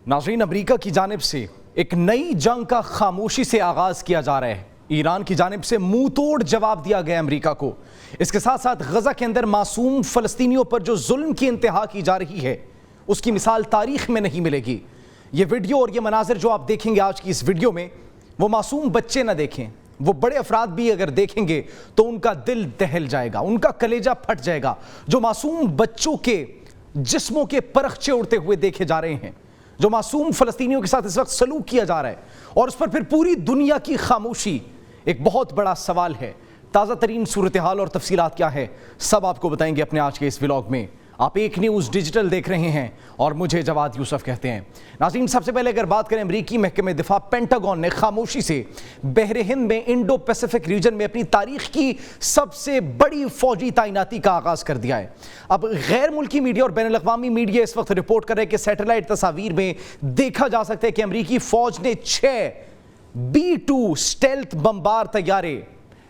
ناظرین، امریکہ کی جانب سے ایک نئی جنگ کا خاموشی سے آغاز کیا جا رہا ہے۔ ایران کی جانب سے منہ توڑ جواب دیا گیا امریکہ کو۔ اس کے ساتھ ساتھ غزہ کے اندر معصوم فلسطینیوں پر جو ظلم کی انتہا کی جا رہی ہے اس کی مثال تاریخ میں نہیں ملے گی۔ یہ ویڈیو اور یہ مناظر جو آپ دیکھیں گے آج کی اس ویڈیو میں، وہ معصوم بچے نہ دیکھیں، وہ بڑے افراد بھی اگر دیکھیں گے تو ان کا دل دہل جائے گا، ان کا کلیجہ پھٹ جائے گا۔ جو معصوم بچوں کے جسموں کے پرخچے اڑتے ہوئے دیکھے جا رہے ہیں، جو معصوم فلسطینیوں کے ساتھ اس وقت سلوک کیا جا رہا ہے، اور اس پر پھر پوری دنیا کی خاموشی، ایک بہت بڑا سوال ہے۔ تازہ ترین صورتحال اور تفصیلات کیا ہے، سب آپ کو بتائیں گے اپنے آج کے اس ولاگ میں۔ آپ ایک نیوز ڈیجیٹل دیکھ رہے ہیں اور مجھے جواد یوسف کہتے ہیں۔ ناظرین، سب سے پہلے اگر بات کریں، امریکی محکمہ دفاع پینٹاگون نے خاموشی سے بحر ہند میں انڈو پیسیفک ریجن میں اپنی تاریخ کی سب سے بڑی فوجی تعیناتی کا آغاز کر دیا ہے۔ اب غیر ملکی میڈیا اور بین الاقوامی میڈیا اس وقت رپورٹ کر رہے ہیں کہ سیٹلائٹ تصاویر میں دیکھا جا سکتا ہے کہ امریکی فوج نے 6 B-2 سٹیلتھ بمبار طیارے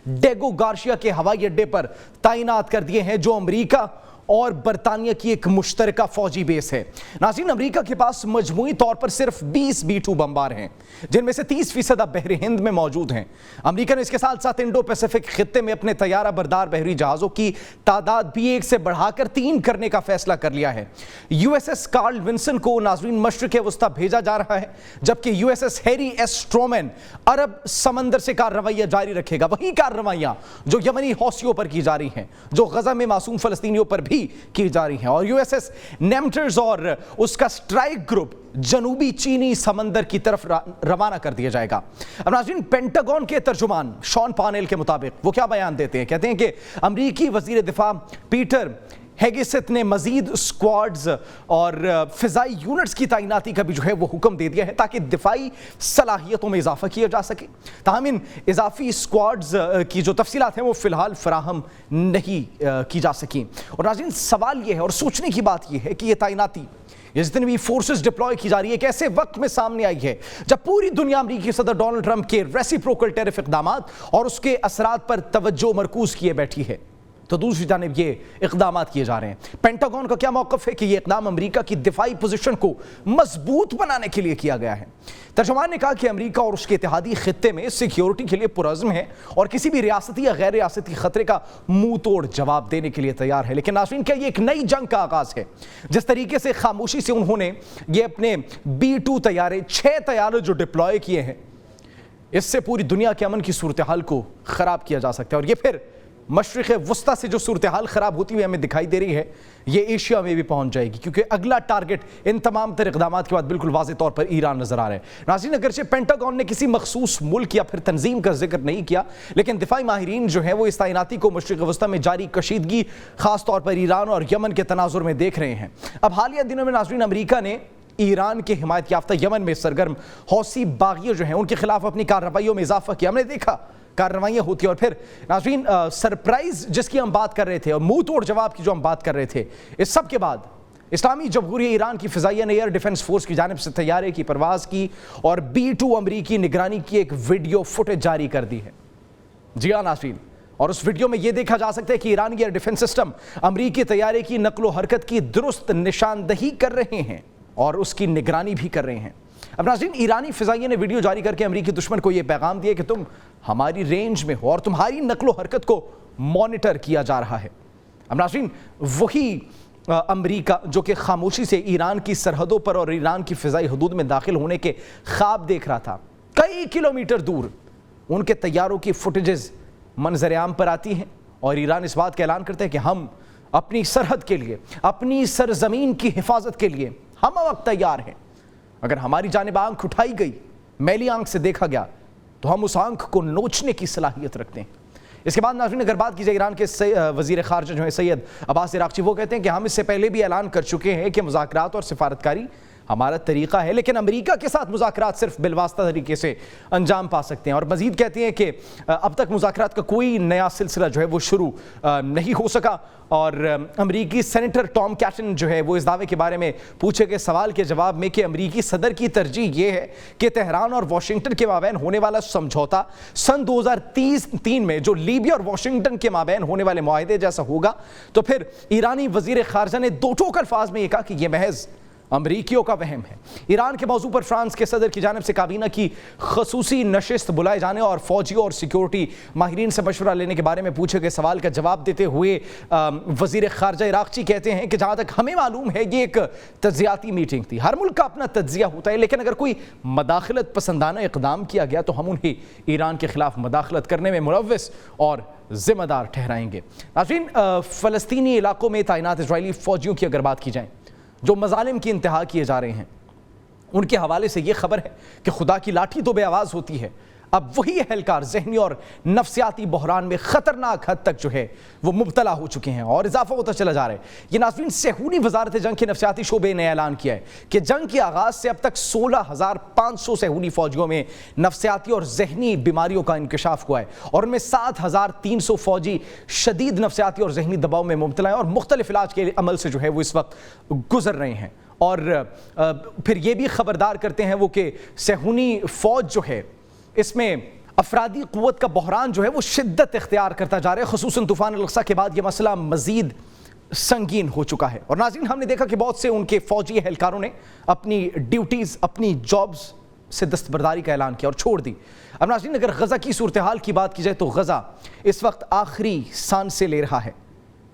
ڈیگو گارشیا کے ہوائی اڈے پر تعینات کر دیے ہیں، جو امریکہ اور برطانیہ کی ایک مشترکہ فوجی بیس ہے۔ ناظرین، امریکہ کے پاس مجموعی طور پر صرف 20 B-2 بمبار ہیں، جن میں سے 30% اب بحر ہند میں موجود ہیں۔ امریکہ نے اس کے ساتھ ساتھ انڈو پیسیفک خطے میں اپنے طیارہ بردار بحری جہازوں کی تعداد بھی 1 سے بڑھا کر 3 کرنے کا فیصلہ کر لیا ہے۔ USS کارل ونسن کو ناظرین مشرق وسطی بھیجا جا رہا ہے، جبکہ USS ہیری ایس ٹرومین عرب سمندر سے کارروائیاں جاری رکھے گا۔ وہی کارروائیاں جو یمنی حوثیوں پر کی جا رہی ہیں، جو غزہ میں معصوم فلسطینیوں پر بھی کی جا رہی ہیں، اور USS نیمٹرز اور اس کا سٹرائک گروپ جنوبی چینی سمندر کی طرف روانہ کر دیا جائے گا۔ اب ناظرین، پینٹاگون کے ترجمان شان پانیل کے مطابق وہ کیا بیان دیتے ہیں؟ کہتے ہیں کہ امریکی وزیر دفاع پیٹر ہیگسیت نے مزید اسکواڈز اور فضائی یونٹس کی تعیناتی کا بھی جو ہے وہ حکم دے دیا ہے، تاکہ دفاعی صلاحیتوں میں اضافہ کیا جا سکے۔ تاہم ان اضافی اسکواڈز کی جو تفصیلات ہیں وہ فی الحال فراہم نہیں کی جا سکیں۔ اور ناظرین، سوال یہ ہے اور سوچنے کی بات یہ ہے کہ یہ تعیناتی، یہ جتنی بھی فورسز ڈپلوائے کی جا رہی ہے، ایک ایسے وقت میں سامنے آئی ہے جب پوری دنیا امریکی صدر ڈونلڈ ٹرمپ کے ریسیپروکل ٹیرف اقدامات اور اس کے اثرات پر توجہ مرکوز کیے بیٹھی ہے، تو دوسری جانب یہ اقدامات کیے جا رہے ہیں۔ پینٹاگون کا کیا موقف ہے کہ یہ اقدام امریکہ کی دفاعی پوزیشن کو مضبوط بنانے کے لیے کیا گیا ہے؟ ترجمان نے کہا کہ امریکہ اور اس کے اتحادی خطے میں سیکیورٹی کے لیے پرعزم ہے اور کسی بھی ریاستی یا غیر ریاستی خطرے کا منہ توڑ جواب دینے کے لیے تیار ہے۔ لیکن ناظرین، کیا یہ ایک نئی جنگ کا آغاز ہے؟ جس طریقے سے خاموشی سے انہوں نے یہ اپنے B-2 طیارے، 6 طیارے جو ڈپلوائے کیے ہیں، اس سے پوری دنیا کے امن کی صورتحال کو خراب کیا جا سکتا ہے، اور یہ پھر مشرق وسطی سے جو صورتحال خراب ہوتی ہوئی ہمیں دکھائی دے رہی ہے، یہ ایشیا میں بھی پہنچ جائے گی، کیونکہ اگلا ٹارگٹ ان تمام تر اقدامات کے بعد بالکل واضح طور پر ایران نظر آ رہا ہے۔ ناظرین، اگرچہ پینٹاگون نے کسی مخصوص ملک یا پھر تنظیم کا ذکر نہیں کیا، لیکن دفاعی ماہرین جو ہیں وہ اس تعیناتی کو مشرق وسطی میں جاری کشیدگی، خاص طور پر ایران اور یمن کے تناظر میں دیکھ رہے ہیں۔ اب حالیہ دنوں میں ناظرین، امریکہ نے ایران کے حمایت یافتہ یمن میں سرگرم حوثی باغیوں جو ہیں ان کے خلاف اپنی کارروائیوں میں اضافہ کیا۔ ہم نے دیکھا کارروائیاں ہوتی ہیں، اور پھر ناظرین سرپرائز جس کی ہم بات کر رہے تھے اور منہ توڑ جواب کی جو ہم بات کر رہے تھے، اس سب کے بعد اسلامی جمہوریہ ایران کی فضائیہ نے ایئر ڈیفنس فورس کی جانب سے طیارے کی پرواز کی اور B-2 امریکی نگرانی کی ایک ویڈیو فوٹیج جاری کر دی ہے۔ جی ہاں ناظرین، اور اس ویڈیو میں یہ دیکھا جا سکتا ہے کہ ایرانی ایئر ڈیفنس سسٹم امریکی طیارے کی نقل و حرکت کی درست نشاندہی کر رہے ہیں اور اس کی نگرانی بھی کر رہے ہیں۔ اب ناظرین، ایرانی فضائیہ نے ویڈیو جاری کر کے امریکی دشمن کو یہ پیغام دیا کہ تم ہماری رینج میں ہو اور تمہاری نقل و حرکت کو مانیٹر کیا جا رہا ہے۔ اب ناظرین، وہی امریکہ جو کہ خاموشی سے ایران کی سرحدوں پر اور ایران کی فضائی حدود میں داخل ہونے کے خواب دیکھ رہا تھا، کئی کلومیٹر دور ان کے طیاروں کی فوٹیجز منظر عام پر آتی ہیں اور ایران اس بات کا اعلان کرتے ہیں کہ ہم اپنی سرحد کے لیے، اپنی سرزمین کی حفاظت کے لیے ہم وقت تیار ہیں۔ اگر ہماری جانب آنکھ اٹھائی گئی، میلی آنکھ سے دیکھا گیا، تو ہم اس آنکھ کو نوچنے کی صلاحیت رکھتے ہیں۔ اس کے بعد ناظرین، اگر بات کی جائے ایران کے وزیر خارجہ جو ہیں سید عباس عراقچی، وہ کہتے ہیں کہ ہم اس سے پہلے بھی اعلان کر چکے ہیں کہ مذاکرات اور سفارتکاری ہمارا طریقہ ہے، لیکن امریکہ کے ساتھ مذاکرات صرف بالواسطہ طریقے سے انجام پا سکتے ہیں۔ اور مزید کہتے ہیں کہ اب تک مذاکرات کا کوئی نیا سلسلہ جو ہے وہ شروع نہیں ہو سکا، اور امریکی سینیٹر ٹام کیٹن جو ہے وہ اس دعوے کے بارے میں پوچھے گئے سوال کے جواب میں کہ امریکی صدر کی ترجیح یہ ہے کہ تہران اور واشنگٹن کے مابین ہونے والا سمجھوتا سن 2003 میں جو لیبیا اور واشنگٹن کے مابین ہونے والے معاہدے جیسا ہوگا، تو پھر ایرانی وزیر خارجہ نے دو ٹوک الفاظ میں یہ کہا کہ یہ محض امریکیوں کا وہم ہے۔ ایران کے موضوع پر فرانس کے صدر کی جانب سے کابینہ کی خصوصی نشست بلائے جانے اور فوجیوں اور سیکیورٹی ماہرین سے مشورہ لینے کے بارے میں پوچھے گئے سوال کا جواب دیتے ہوئے وزیر خارجہ عراقچی کہتے ہیں کہ جہاں تک ہمیں معلوم ہے یہ ایک تجزیاتی میٹنگ تھی۔ ہر ملک کا اپنا تجزیہ ہوتا ہے، لیکن اگر کوئی مداخلت پسندانہ اقدام کیا گیا تو ہم انہیں ایران کے خلاف مداخلت کرنے میں ملوث اور ذمہ دار ٹھہرائیں گے۔ ناظرین، فلسطینی علاقوں میں تعینات اسرائیلی فوجیوں کی اگر بات کی جائے جو مظالم کی انتہا کیے جا رہے ہیں، ان کے حوالے سے یہ خبر ہے کہ خدا کی لاٹھی تو بے آواز ہوتی ہے۔ اب وہی اہلکار ذہنی اور نفسیاتی بحران میں خطرناک حد تک جو ہے وہ مبتلا ہو چکے ہیں اور اضافہ ہوتا چلا جا رہا ہے۔ یہ ناظرین صہیونی وزارت جنگ کے نفسیاتی شعبے نے اعلان کیا ہے کہ جنگ کے آغاز سے اب تک 16,500 صہیونی فوجیوں میں نفسیاتی اور ذہنی بیماریوں کا انکشاف ہوا ہے اور ان میں 7,300 فوجی شدید نفسیاتی اور ذہنی دباؤ میں مبتلا ہیں اور مختلف علاج کے عمل سے جو ہے وہ اس وقت گزر رہے ہیں۔ اور پھر یہ بھی خبردار کرتے ہیں وہ کہ صہیونی فوج جو ہے اس میں افرادی قوت کا بحران جو ہے وہ شدت اختیار کرتا جا رہا ہے، خصوصاً طوفان الاقصیٰ کے بعد یہ مسئلہ مزید سنگین ہو چکا ہے۔ اور ناظرین، ہم نے دیکھا کہ بہت سے ان کے فوجی اہلکاروں نے اپنی ڈیوٹیز، اپنی جابز سے دستبرداری کا اعلان کیا اور چھوڑ دی۔ اب ناظرین، اگر غزہ کی صورتحال کی بات کی جائے تو غزہ اس وقت آخری سانسیں لے رہا ہے۔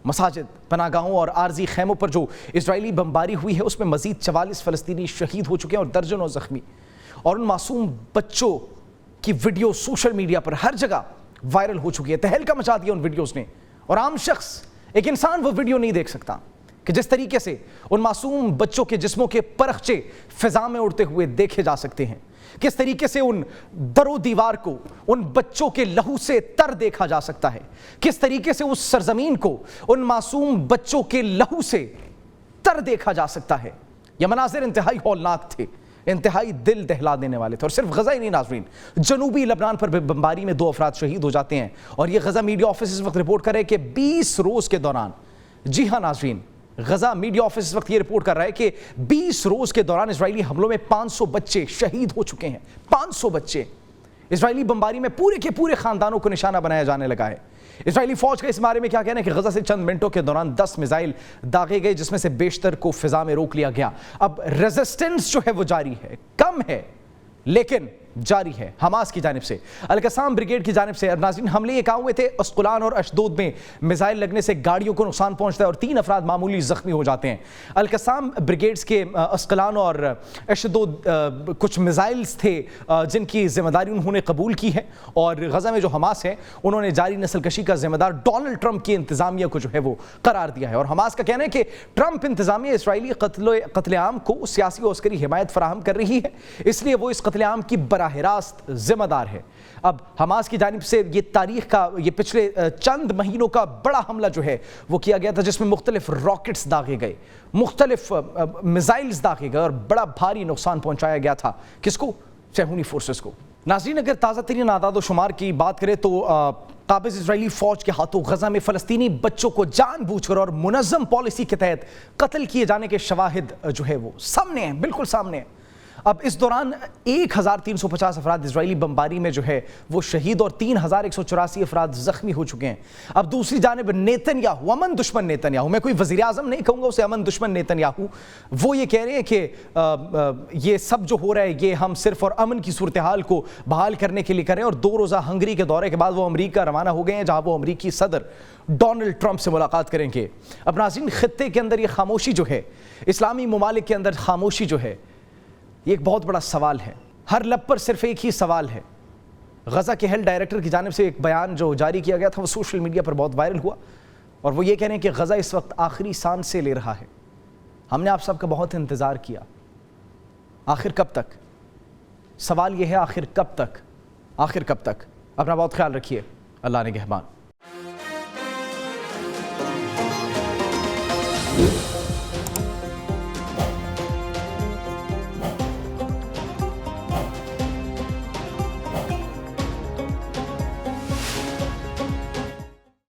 مساجد، پناہ گاہوں اور عارضی خیموں پر جو اسرائیلی بمباری ہوئی ہے اس میں مزید 44 فلسطینی شہید ہو چکے ہیں اور درجنوں زخمی، اور ان معصوم بچوں کی ویڈیو سوشل میڈیا پر ہر جگہ وائرل ہو چکی ہے۔ تہلکہ مچا دیا ان ویڈیوز نے، اور عام شخص، ایک انسان وہ ویڈیو نہیں دیکھ سکتا کہ جس طریقے سے ان معصوم بچوں کے جسموں کے پرخچے فضا میں اڑتے ہوئے دیکھے جا سکتے ہیں، کس طریقے سے ان در و دیوار کو ان بچوں کے لہو سے تر دیکھا جا سکتا ہے، کس طریقے سے اس سرزمین کو ان معصوم بچوں کے لہو سے تر دیکھا جا سکتا ہے۔ یہ مناظر انتہائی ہولناک تھے، انتہائی دل دہلا دینے والے تھے۔ اور صرف غزہ ہی نہیں ناظرین، جنوبی لبنان پر بمباری میں 2 افراد شہید ہو جاتے ہیں، اور یہ غزہ میڈیا آفس اس وقت رپورٹ کر رہے ہیں کہ 20 روز کے دوران، جی ہاں ناظرین، غزہ میڈیا آفس اس وقت یہ رپورٹ کر رہا ہے کہ 20 روز کے دوران اسرائیلی حملوں میں 500 بچے شہید ہو چکے ہیں۔ 500 بچے اسرائیلی بمباری میں پورے کے پورے خاندانوں کو نشانہ بنایا جانے لگا ہے۔ اسرائیلی فوج کا اس بارے میں کیا کہنا ہے کہ غزہ سے چند منٹوں کے دوران 10 میزائل داغے گئے، جس میں سے بیشتر کو فضا میں روک لیا گیا۔ اب ریزسٹنس جو ہے وہ جاری ہے، کم ہے لیکن جاری ہے حماس کی جانب سے۔ القسام بریگیڈ کی جانب سے ناظرین حملے یہ کہاں ہوئے تھے؟ اسقلان اور اشدود میں میزائل لگنے سے گاڑیوں کو نقصان پہنچتا ہے اور 3 افراد معمولی زخمی ہو جاتے ہیں۔ القسام بریگیڈز کے اسقلان اور اشدود کچھ میزائلز تھے جن کی ذمہ داری انہوں نے قبول کی ہے، اور غزہ میں جو حماس ہے انہوں نے جاری نسل کشی کا ذمہ دار ڈونلڈ ٹرمپ کی انتظامیہ کو جو ہے وہ قرار دیا ہے۔ اور حماس کا کہنا ہے کہ ٹرمپ انتظامیہ اسرائیلی قتل عام کو سیاسی و عسکری حمایت فراہم کر رہی ہے، اس لیے وہ اس قتل عام کی براہ راست ذمہ دار ہے۔ اب حماس کی جانب سے یہ تاریخ کا یہ پچھلے چند مہینوں کا بڑا حملہ جو ہے وہ کیا گیا تھا، جس میں مختلف راکٹس داغے گئے، مختلف میزائلز داغے گئے اور بڑا بھاری نقصان پہنچایا گیا تھا۔ کس کو؟ صہیونی فورسز کو۔ ناظرین، اگر تازہ ترین اعداد و شمار کی بات کریں تو قابض اسرائیلی فوج کے ہاتھوں غزہ میں فلسطینی بچوں کو جان بوجھ کر اور منظم پالیسی کے تحت قتل کیے جانے کے شواہد جو ہے وہ سامنے ہیں، بالکل سامنے ہیں۔ اب اس دوران 1,350 افراد اسرائیلی بمباری میں جو ہے وہ شہید اور 3,184 افراد زخمی ہو چکے ہیں۔ اب دوسری جانب نیتن یاہو، امن دشمن نیتن یاہو، میں کوئی وزیر اعظم نہیں کہوں گا اسے، امن دشمن نیتن یاہو، وہ یہ کہہ رہے ہیں کہ یہ سب جو ہو رہا ہے یہ ہم صرف اور امن کی صورتحال کو بحال کرنے کے لیے کریں، اور 2 روزہ ہنگری کے دورے کے بعد وہ امریکہ روانہ ہو گئے ہیں، جہاں وہ امریکی صدر ڈونلڈ ٹرمپ سے ملاقات کریں گے۔ اب ناظرین، خطے کے اندر یہ خاموشی جو ہے، اسلامی ممالک کے اندر خاموشی جو ہے، یہ ایک بہت بڑا سوال ہے۔ ہر لب پر صرف ایک ہی سوال ہے۔ غزہ کے ہیلتھ ڈائریکٹر کی جانب سے ایک بیان جو جاری کیا گیا تھا وہ سوشل میڈیا پر بہت وائرل ہوا، اور وہ یہ کہہ رہے ہیں کہ غزہ اس وقت آخری سانسیں لے رہا ہے۔ ہم نے آپ سب کا بہت انتظار کیا، آخر کب تک؟ سوال یہ ہے، آخر کب تک؟ آخر کب تک؟ اپنا بہت خیال رکھیے، اللہ نگہبان۔